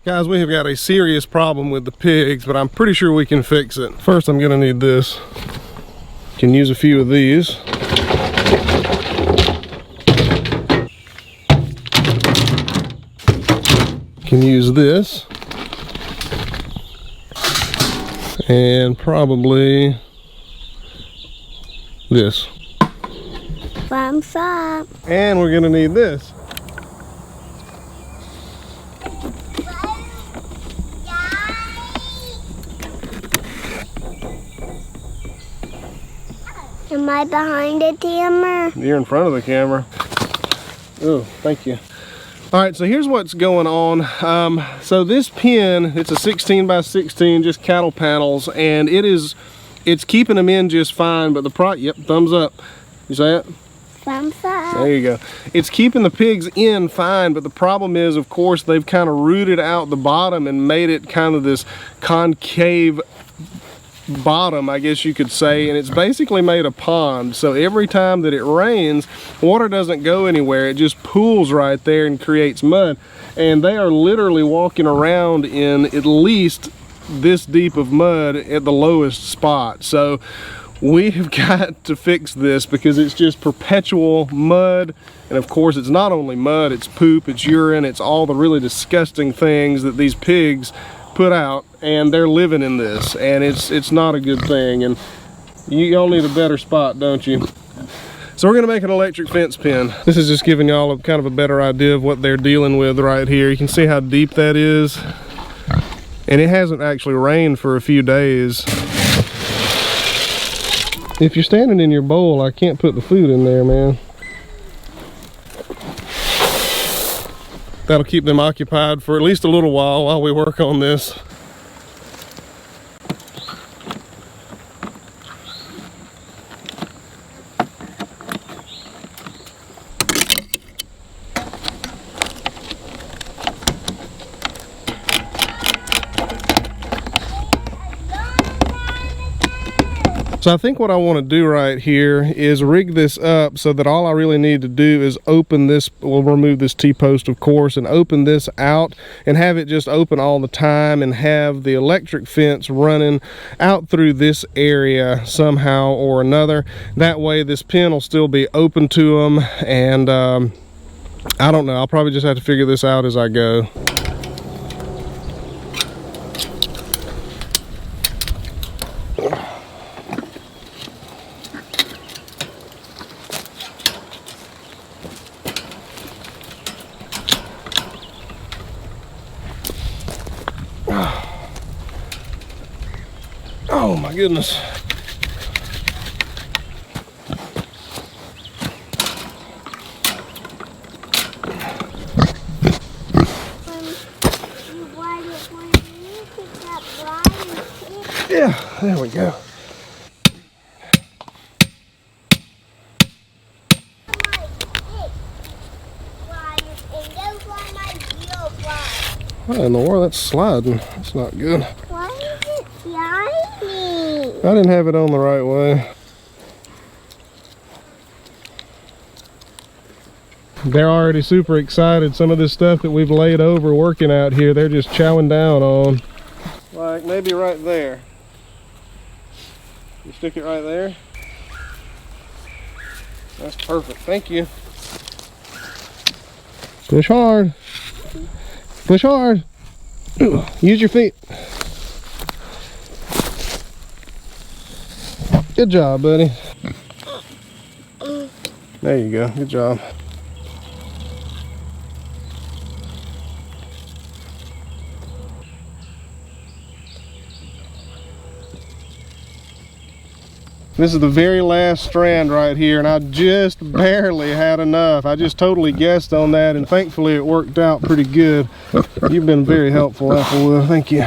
Guys, we have got a serious problem with the pigs, but I'm pretty sure we can fix it. First, I'm gonna need this. Can use a few of these. Can use this. And probably this. Thumbs up. And we're gonna need this. Am I behind the camera? You're in front of the camera. Oh, thank you. All right, so here's what's going on. So this pen, it's a 16 by 16, just cattle panels, and it's keeping them in just fine, but yep, thumbs up. You say it? Thumbs up. There you go. It's keeping the pigs in fine, but the problem is, of course, they've kind of rooted out the bottom and made it kind of this concave bottom, I guess you could say, and it's basically made a pond. So every time that it rains, water doesn't go anywhere. It just pools right there and creates mud. And they are literally walking around in at least this deep of mud at the lowest spot. So we have got to fix this because it's just perpetual mud. And of course, it's not only mud, it's poop, it's urine, it's all the really disgusting things that these pigs put out, and they're living in this, and it's not a good thing. And you all need a better spot, don't you? So we're gonna make an electric fence pen. This is just giving y'all kind of a better idea of what they're dealing with right here. You can see how deep that is, and it hasn't actually rained for a few days. If you're standing in your bowl, I can't put the food in there, man. That'll keep them occupied for at least a little while we work on this. So I think what I want to do right here is rig this up so that all I really need to do is open this. We'll remove this T-post, of course, and open this out and have it just open all the time and have the electric fence running out through this area somehow or another. That way this pen will still be open to them, and I don't know, I'll probably just have to figure this out as I go. Oh my goodness. Yeah, there we go. What in the world? That's sliding. That's not good. Why is it sliding? I didn't have it on the right way. They're already super excited. Some of this stuff that we've laid over working out here, they're just chowing down on. Like maybe right there. You stick it right there. That's perfect. Thank you. Push hard. Push hard. Use your feet. Good job, buddy. There you go. Good job. This is the very last strand right here, and I just barely had enough. I just totally guessed on that, and thankfully it worked out pretty good. You've been very helpful, Applewood. Thank you.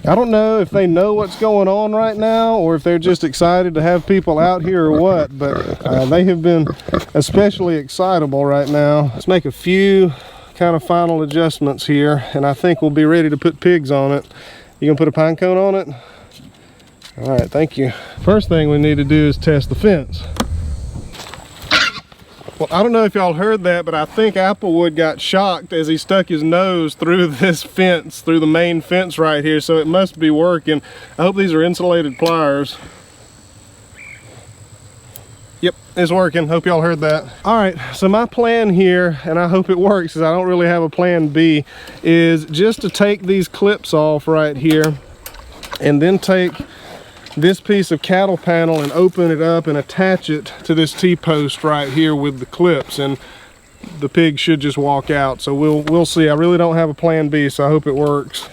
I don't know if they know what's going on right now or if they're just excited to have people out here or what, but they have been especially excitable right now. Let's make a few kind of final adjustments here, and I think we'll be ready to put pigs on it. You gonna put a pine cone on it? All right, thank you. First thing we need to do is test the fence. Well, I don't know if y'all heard that, but I think Applewood got shocked as he stuck his nose through this fence, through the main fence right here, so it must be working. I hope these are insulated pliers. Yep, it's working. Hope y'all heard that. All right, so my plan here, and I hope it works because I don't really have a plan B, is just to take these clips off right here and then take this piece of cattle panel and open it up and attach it to this T-post right here with the clips, and the pig should just walk out. So we'll see. I really don't have a plan B, so I hope it works.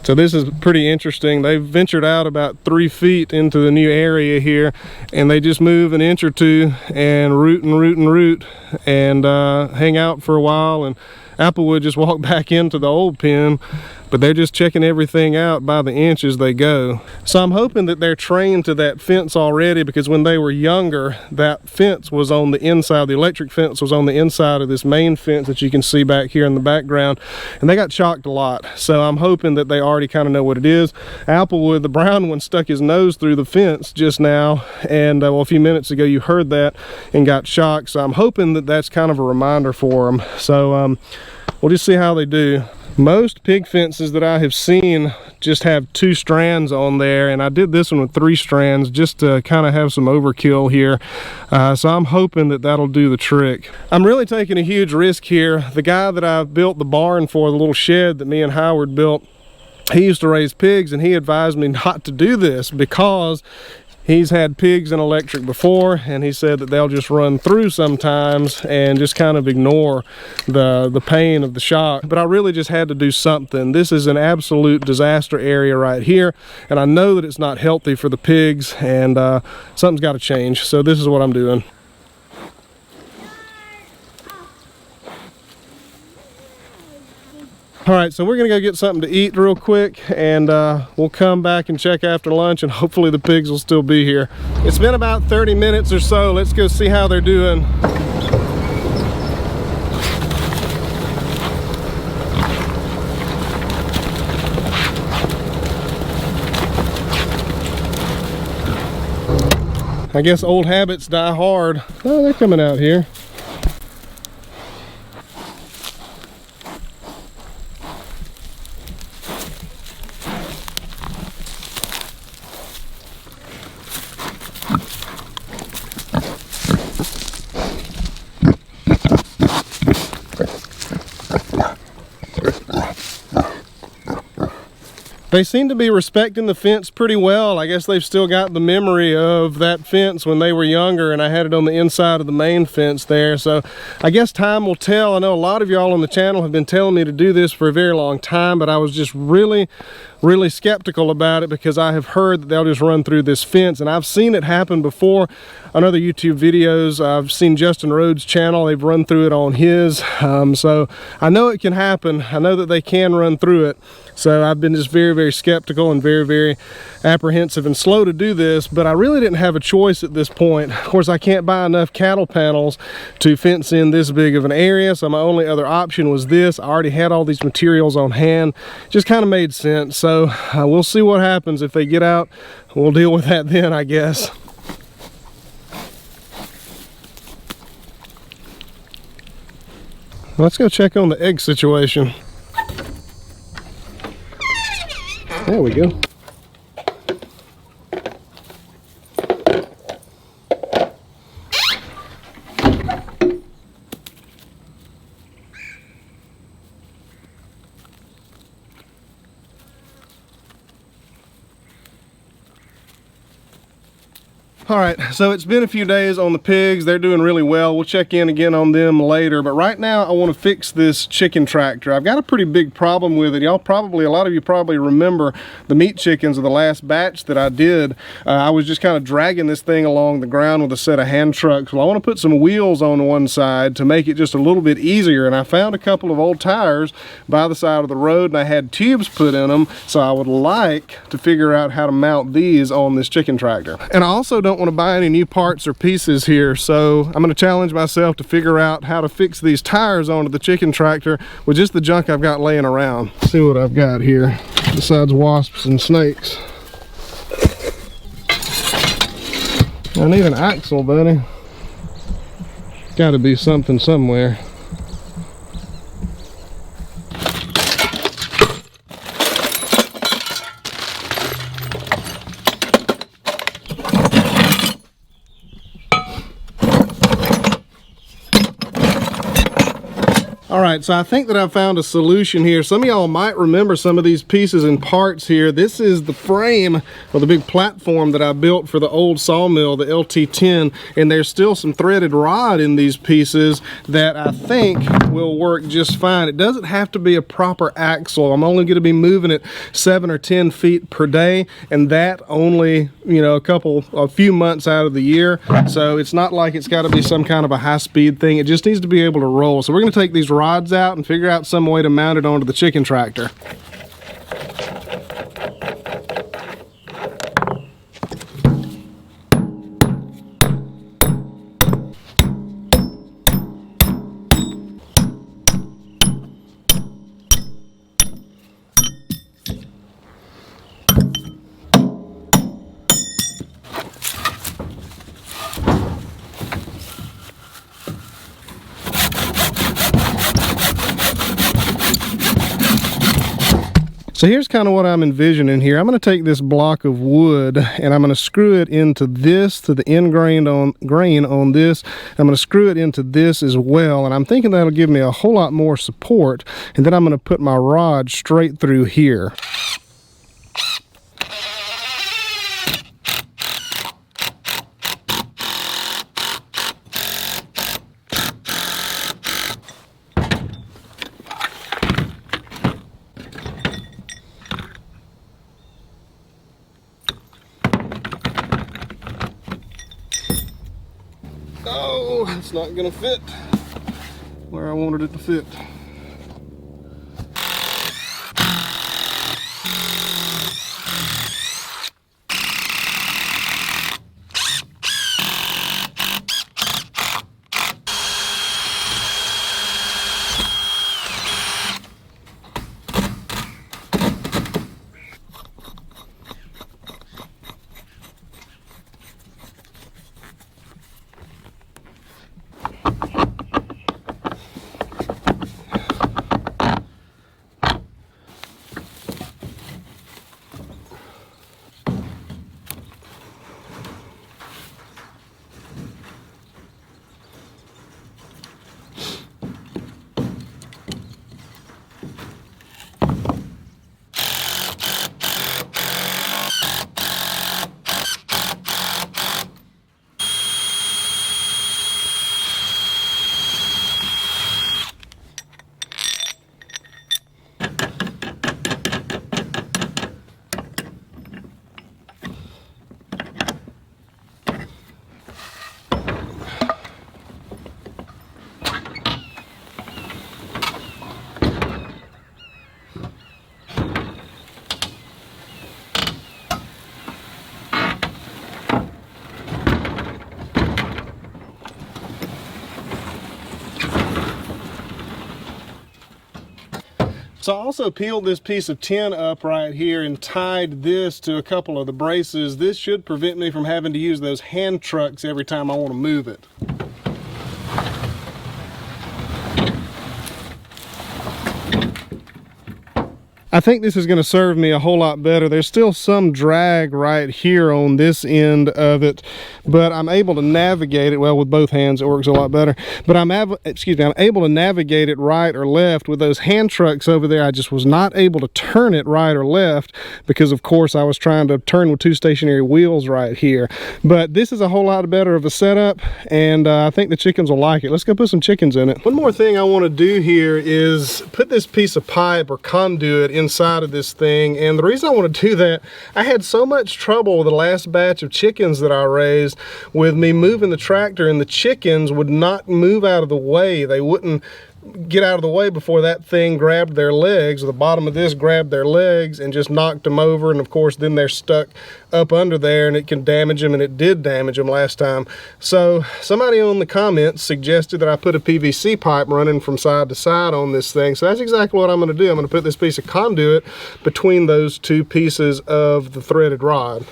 So this is pretty interesting. They've ventured out about 3 feet into the new area here, and they just move an inch or two and root and root and root and hang out for a while, and Applewood just walk back into the old pen, but they're just checking everything out by the inch as they go. So I'm hoping that they're trained to that fence already, because when they were younger, that fence was on the inside, the electric fence was on the inside of this main fence that you can see back here in the background, and they got shocked a lot. So I'm hoping that they already kind of know what it is. Applewood, the brown one, stuck his nose through the fence just now, and well, a few minutes ago you heard that and got shocked. So I'm hoping that that's kind of a reminder for them. So we'll just see how they do. Most pig fences that I have seen just have 2 strands on there, and I did this one with 3 strands just to kind of have some overkill here. So I'm hoping that that'll do the trick. I'm really taking a huge risk here. The guy that I built the barn for, the little shed that me and Howard built, he used to raise pigs, and he advised me not to do this because he's had pigs and electric before, and he said that they'll just run through sometimes and just kind of ignore the pain of the shock. But I really just had to do something. This is an absolute disaster area right here, and I know that it's not healthy for the pigs, and something's got to change. So this is what I'm doing. All right, so we're gonna go get something to eat real quick, and we'll come back and check after lunch, and hopefully the pigs will still be here. It's been about 30 minutes or so. Let's go see how they're doing. I guess old habits die hard. Oh, they're coming out here. They seem to be respecting the fence pretty well. I guess they've still got the memory of that fence when they were younger, and I had it on the inside of the main fence there. So I guess time will tell. I know a lot of y'all on the channel have been telling me to do this for a very long time, but I was just really skeptical about it because I have heard that they'll just run through this fence, and I've seen it happen before on other YouTube videos. I've seen Justin Rhodes' channel. They've run through it on his. So I know it can happen. I know that they can run through it. So I've been just very skeptical and very apprehensive and slow to do this, but I really didn't have a choice at this point. Of course, I can't buy enough cattle panels to fence in this big of an area, so my only other option was this. I already had all these materials on hand. Just kind of made sense. So we'll see what happens if they get out. We'll deal with that then, I guess. Let's go check on the egg situation. There we go. All right, so it's been a few days on the pigs. They're doing really well. We'll check in again on them later. But right now, I want to fix this chicken tractor. I've got a pretty big problem with it. A lot of you probably remember the meat chickens of the last batch that I did. I was just kind of dragging this thing along the ground with a set of hand trucks. Well, I want to put some wheels on one side to make it just a little bit easier. And I found a couple of old tires by the side of the road, and I had tubes put in them. So I would like to figure out how to mount these on this chicken tractor. And I also don't want to buy any new parts or pieces here, so I'm going to challenge myself to figure out how to fix these tires onto the chicken tractor with just the junk I've got laying around. Let's see what I've got here besides wasps and snakes. I need an axle, buddy. Got to be something somewhere. All right, so I think that I've found a solution here. Some of y'all might remember some of these pieces and parts here. This is the frame of the big platform that I built for the old sawmill, the LT10, and there's still some threaded rod in these pieces that I think will work just fine. It doesn't have to be a proper axle. I'm only going to be moving it 7 or 10 feet per day, and that only, you know, a few months out of the year. So it's not like it's got to be some kind of a high-speed thing. It just needs to be able to roll. So we're going to take these rods out and figure out some way to mount it onto the chicken tractor. So here's kind of what I'm envisioning here. I'm going to take this block of wood and I'm going to screw it into this, to the end grain on this. I'm going to screw it into this as well, and I'm thinking that'll give me a whole lot more support. And then I'm going to put my rod straight through here. Oh, it's not gonna fit where I wanted it to fit. So I also peeled this piece of tin up right here and tied this to a couple of the braces. This should prevent me from having to use those hand trucks every time I want to move it. I think this is going to serve me a whole lot better. There's still some drag right here on this end of it, but I'm able to navigate it. Well, with both hands it works a lot better, but I'm able to navigate it right or left. With those hand trucks over there, I just was not able to turn it right or left because of course I was trying to turn with two stationary wheels right here. But this is a whole lot better of a setup, and I think the chickens will like it. Let's go put some chickens in it. One more thing I want to do here is put this piece of pipe or conduit inside of this thing, and the reason I want to do that, I had so much trouble with the last batch of chickens that I raised with me moving the tractor, and the chickens would not move out of the way. They wouldn't get out of the way before that thing grabbed their legs, or the bottom of this grabbed their legs and just knocked them over, and of course then they're stuck up under there and it can damage them, and it did damage them last time. So somebody on the comments suggested that I put a PVC pipe running from side to side on this thing, so that's exactly what I'm going to do. I'm going to put this piece of conduit between those two pieces of the threaded rod.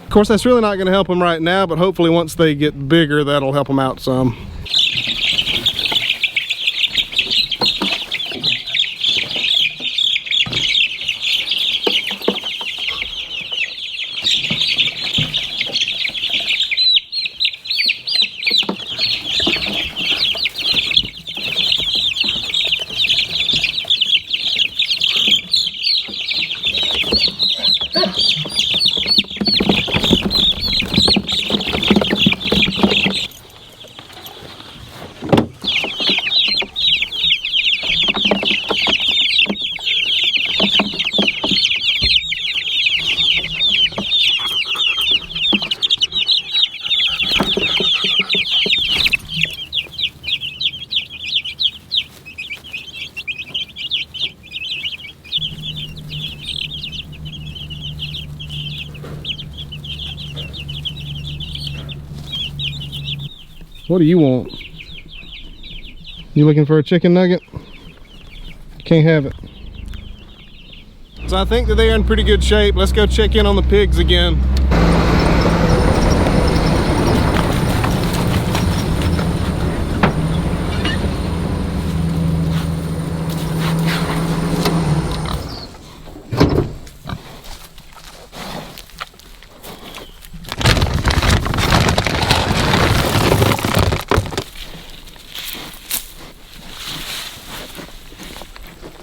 Of course, that's really not going to help them right now, but hopefully once they get bigger, that'll help them out some. What do you want? You looking for a chicken nugget? You can't have it. So I think that they are in pretty good shape. Let's go check in on the pigs again.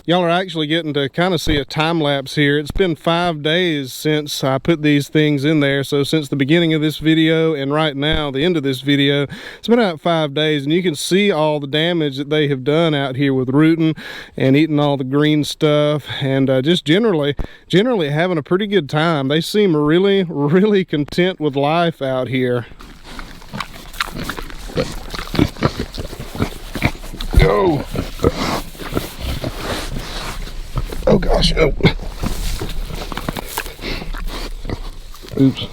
Y'all are actually getting to kind of see a time lapse here. It's been 5 days since I put these things in there. So since the beginning of this video and right now, the end of this video, it's been about 5 days, and you can see all the damage that they have done out here with rooting and eating all the green stuff, and just generally having a pretty good time. They seem really content with life out here. Go. Oh gosh, oh. Oops.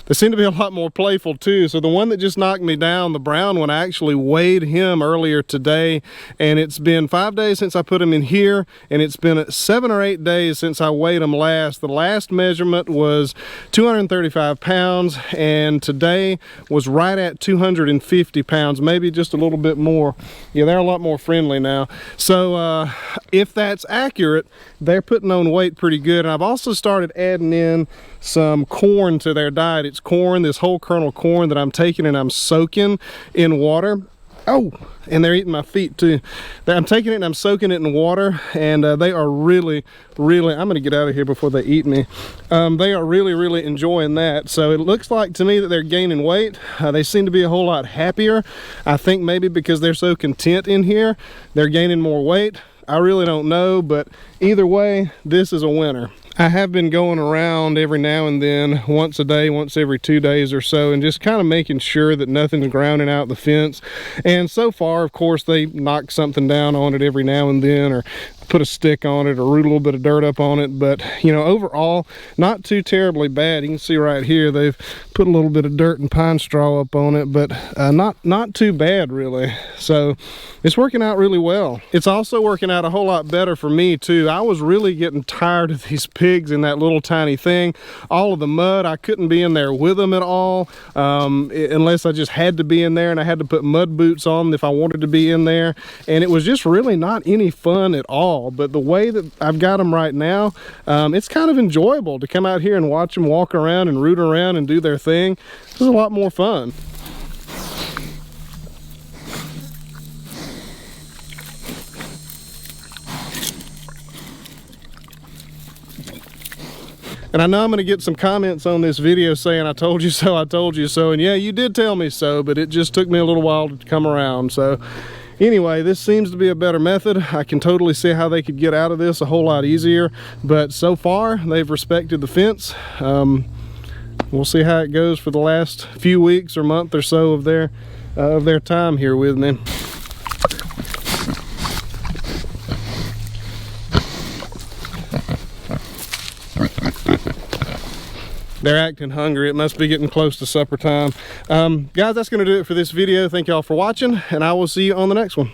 They seem to be a lot more playful too. So the one that just knocked me down, the brown one, I actually weighed him earlier today, and it's been 5 days since I put him in here, and it's been 7 or 8 days since I weighed him last. The last measurement was 235 pounds, and today was right at 250 pounds, maybe just a little bit more. Yeah, they're a lot more friendly now. So if that's accurate, they're putting on weight pretty good. And I've also started adding in some corn to their diet. It's corn, this whole kernel corn that I'm taking and I'm soaking in water. Oh, and they're eating my feet too. I'm taking it and I'm soaking it in water, and they are really, I'm gonna get out of here before they eat me. They are really enjoying that. So it looks like to me that they're gaining weight. They seem to be a whole lot happier. I think maybe because they're so content in here, they're gaining more weight. I really don't know, but either way, this is a winner. I have been going around every now and then, once a day, once every 2 days or so, and just kind of making sure that nothing's grounding out the fence. And so far, of course, they knock something down on it every now and then, or put a stick on it or root a little bit of dirt up on it. But you know, overall not too terribly bad. You can see right here they've put a little bit of dirt and pine straw up on it, but not too bad really. So it's working out really well. It's also working out a whole lot better for me too. I was really getting tired of these pigs in that little tiny thing. All of the mud, I couldn't be in there with them at all, unless I just had to be in there, and I had to put mud boots on if I wanted to be in there, and it was just really not any fun at all. But the way that I've got them right now, it's kind of enjoyable to come out here and watch them walk around and root around and do their thing. It's a lot more fun. And I know I'm going to get some comments on this video saying, I told you so, I told you so. And yeah, you did tell me so, but it just took me a little while to come around. So anyway, this seems to be a better method. I can totally see how they could get out of this a whole lot easier. But so far, they've respected the fence. We'll see how it goes for the last few weeks or month or so of their time here with me. They're acting hungry. It must be getting close to supper time. Guys, that's going to do it for this video. Thank y'all for watching, and I will see you on the next one.